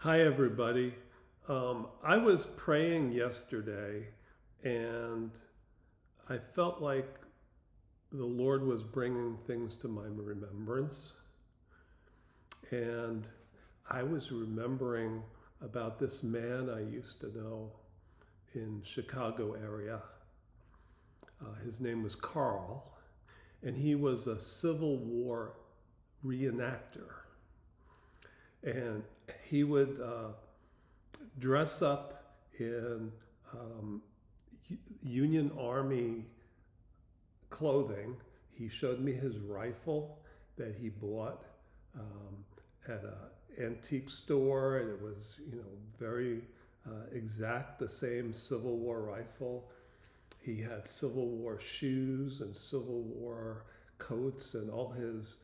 Hi, everybody. I was praying yesterday and I felt like the Lord was bringing things to my remembrance. And I was remembering about this man I used to know in Chicago area. His name was Carl, and he was a Civil War reenactor. And he would dress up in Union Army clothing. He showed me his rifle that he bought at an antique store, and it was, very exact, the same Civil War rifle. He had Civil War shoes and Civil War coats, and all his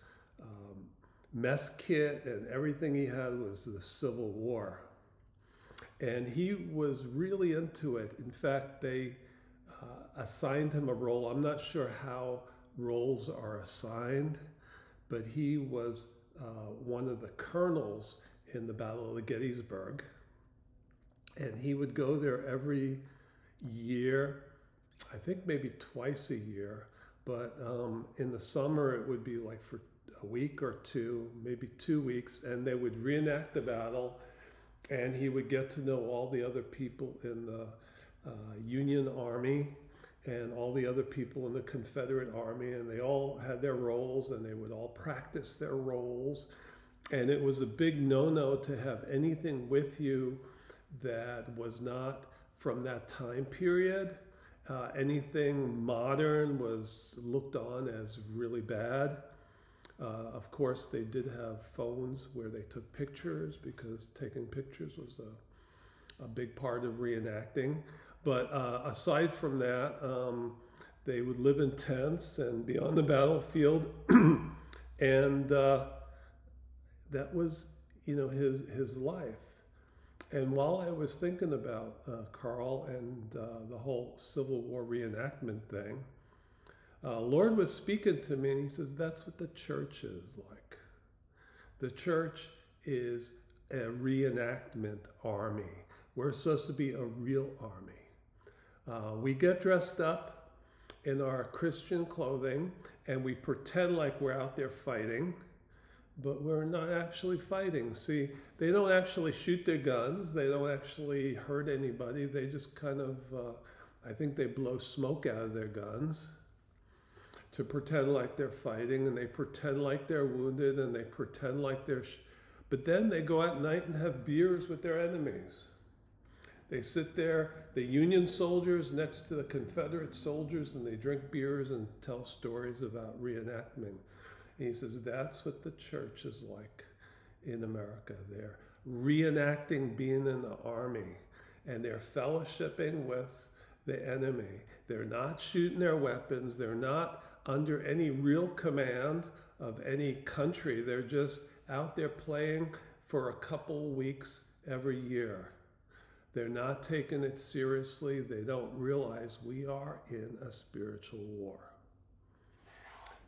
mess kit and everything he had was the Civil War. And he was really into it. In fact, they assigned him a role. I'm not sure how roles are assigned, but he was one of the colonels in the Battle of the Gettysburg. And he would go there every year, I think maybe twice a year, but in the summer it would be like for a week or two, maybe 2 weeks, and they would reenact the battle, and he would get to know all the other people in the Union Army and all the other people in the Confederate Army, and they all had their roles, and they would all practice their roles. And it was a big no-no to have anything with you that was not from that time period. Anything modern was looked on as really bad. Of course, they did have phones where they took pictures, because taking pictures was a big part of reenacting. But aside from that, they would live in tents and be on the battlefield. And that was, his life. And while I was thinking about Carl and the whole Civil War reenactment thing, Lord was speaking to me, and he says, that's what the church is like. The church is a reenactment army. We're supposed to be a real army. We get dressed up in our Christian clothing, and we pretend like we're out there fighting, but we're not actually fighting. See, they don't actually shoot their guns. They don't actually hurt anybody. They just kind of, I think they blow smoke out of their guns to pretend like they're fighting, and they pretend like they're wounded, and they pretend like but then they go out at night and have beers with their enemies. They sit there, the Union soldiers next to the Confederate soldiers, and they drink beers and tell stories about reenactment. And he says, that's what the church is like in America. They're reenacting being in the army, and they're fellowshipping with the enemy. They're not shooting their weapons. They're not under any real command of any country. They're just out there playing for a couple weeks every year. They're not taking it seriously. They don't realize we are in a spiritual war.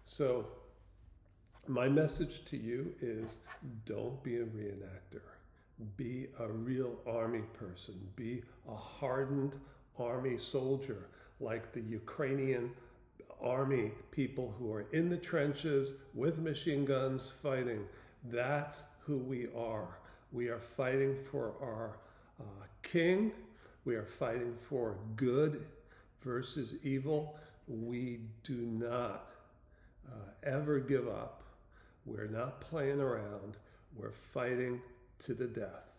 So my message to you is, don't be a reenactor. Be a real army person. Be a hardened army soldier, like the Ukrainian army people who are in the trenches with machine guns fighting. That's who we are. We are fighting for our king. We are fighting for good versus evil. We do not ever give up. We're not playing around. We're fighting to the death.